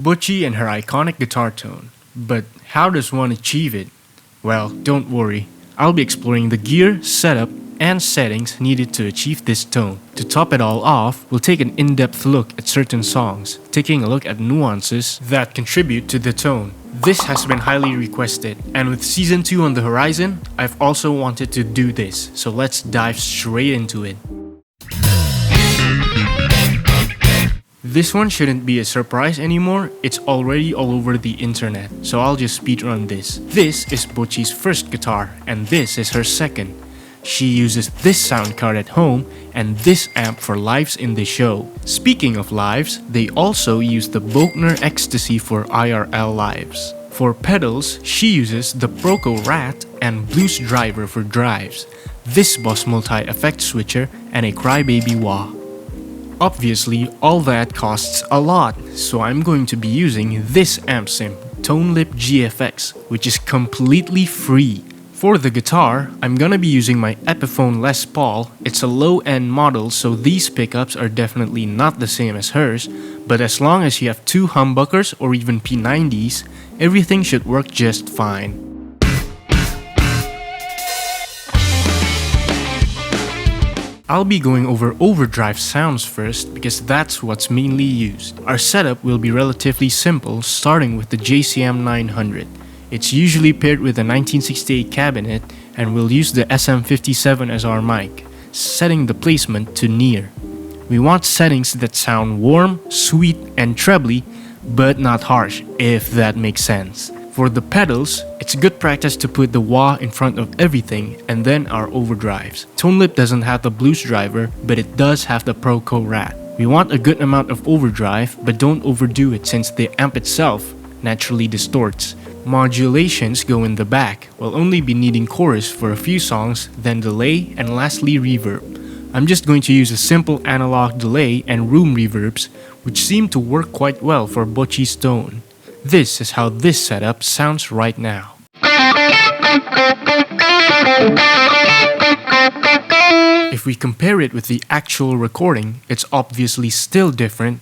Bocchi and her iconic guitar tone. But how does one achieve it? Well, don't worry. I'll be exploring the gear, setup, and settings needed to achieve this tone. To top it all off, we'll take an in-depth look at certain songs, taking a look at nuances that contribute to the tone. This has been highly requested, and with Season 2 on the horizon, I've also wanted to do this, so let's dive straight into it. This one shouldn't be a surprise anymore, it's already all over the internet, so I'll just speedrun this. This is Bocchi's first guitar, and this is her second. She uses this sound card at home and this amp for lives in the show. Speaking of lives, they also use the Bocchi Ecstasy for IRL lives. For pedals, she uses the Proco Rat and Blues Driver for drives, this Boss multi-effect switcher, and a Crybaby wah. Obviously, all that costs a lot, so I'm going to be using this amp sim, Tonelib-GFX, which is completely free. For the guitar, I'm gonna be using my Epiphone Les Paul. It's a low-end model, so these pickups are definitely not the same as hers, but as long as you have two humbuckers or even P90s, everything should work just fine. I'll be going over overdrive sounds first because that's what's mainly used. Our setup will be relatively simple, starting with the JCM 900. It's usually paired with a 1968 cabinet, and we'll use the SM57 as our mic, setting the placement to near. We want settings that sound warm, sweet, and trebly, but not harsh, if that makes sense. For the pedals, it's good practice to put the wah in front of everything and then our overdrives. Tonelib doesn't have the Blues Driver, but it does have the Proco Rat. We want a good amount of overdrive, but don't overdo it since the amp itself naturally distorts. Modulations go in the back. We'll only be needing chorus for a few songs, then delay, and lastly reverb. I'm just going to use a simple analog delay and room reverbs, which seem to work quite well for Bocchi's tone. This is how this setup sounds right now. If we compare it with the actual recording, it's obviously still different.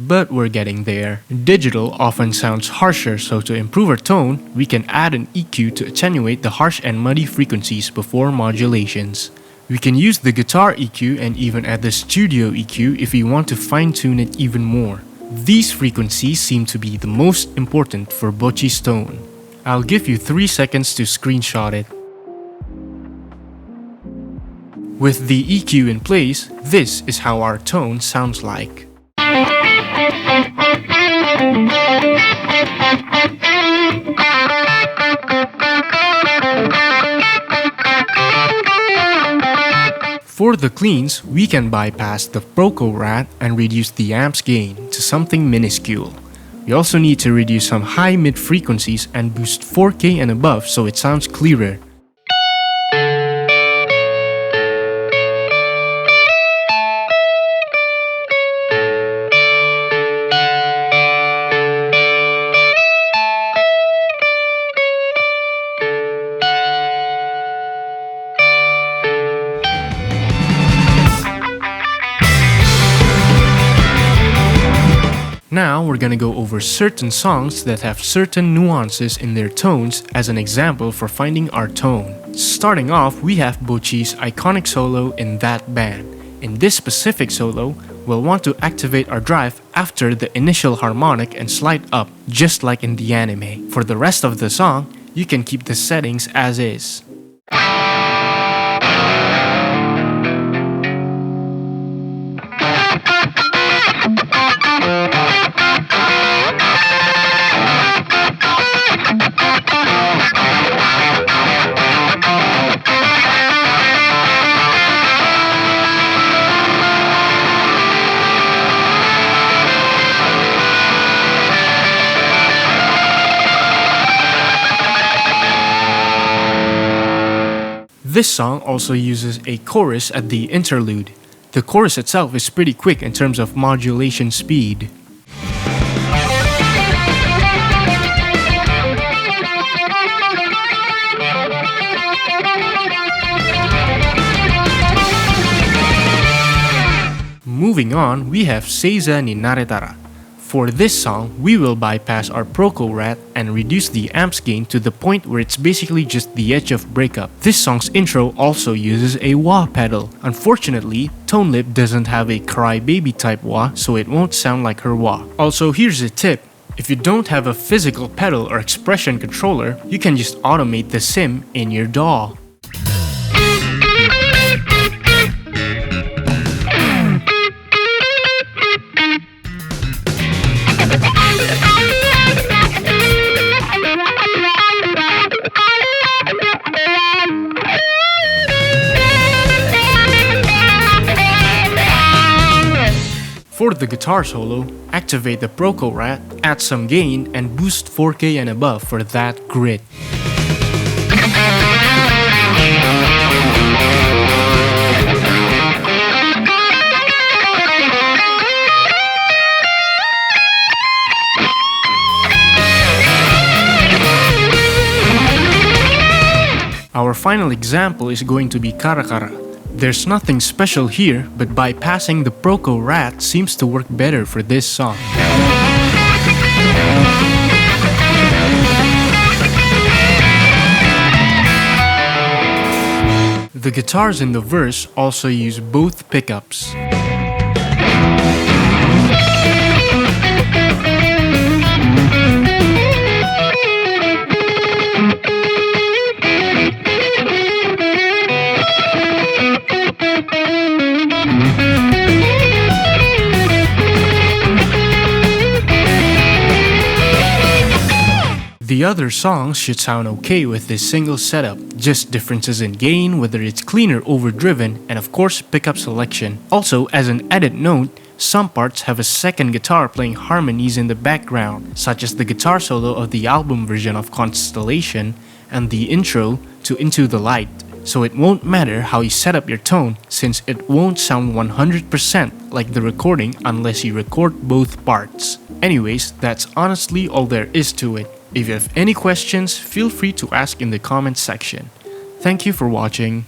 But we're getting there. Digital often sounds harsher, so to improve our tone, we can add an EQ to attenuate the harsh and muddy frequencies before modulations. We can use the guitar EQ and even add the studio EQ if we want to fine-tune it even more. These frequencies seem to be the most important for Bocchi's tone. I'll give you 3 seconds to screenshot it. With the EQ in place, this is how our tone sounds like. For the cleans, we can bypass the Proco Rat and reduce the amp's gain to something minuscule. We also need to reduce some high mid frequencies and boost 4K and above so it sounds clearer. Now we're gonna go over certain songs that have certain nuances in their tones as an example for finding our tone. Starting off, we have Bocchi's iconic solo in That Band. In this specific solo, we'll want to activate our drive after the initial harmonic and slide up, just like in the anime. For the rest of the song, you can keep the settings as is. This song also uses a chorus at the interlude. The chorus itself is pretty quick in terms of modulation speed. Moving on, we have Seiza ni Naretara. For this song, we will bypass our Proco Rat and reduce the amps gain to the point where it's basically just the edge of breakup. This song's intro also uses a wah pedal. Unfortunately, Tonelib doesn't have a crybaby type wah, so it won't sound like her wah. Also, here's a tip. If you don't have a physical pedal or expression controller, you can just automate the sim in your DAW. For the guitar solo, activate the Proco Rat, add some gain, and boost 4K and above for that grit. Our final example is going to be Kara Kara. There's nothing special here, but bypassing the Proco Rat seems to work better for this song. The guitars in the verse also use both pickups. The other songs should sound okay with this single setup, just differences in gain, whether it's clean or overdriven, and of course pickup selection. Also, as an added note, some parts have a second guitar playing harmonies in the background, such as the guitar solo of the album version of Constellation and the intro to Into the Light. So it won't matter how you set up your tone, since it won't sound 100% like the recording unless you record both parts. Anyways, that's honestly all there is to it. If you have any questions, feel free to ask in the comments section. Thank you for watching.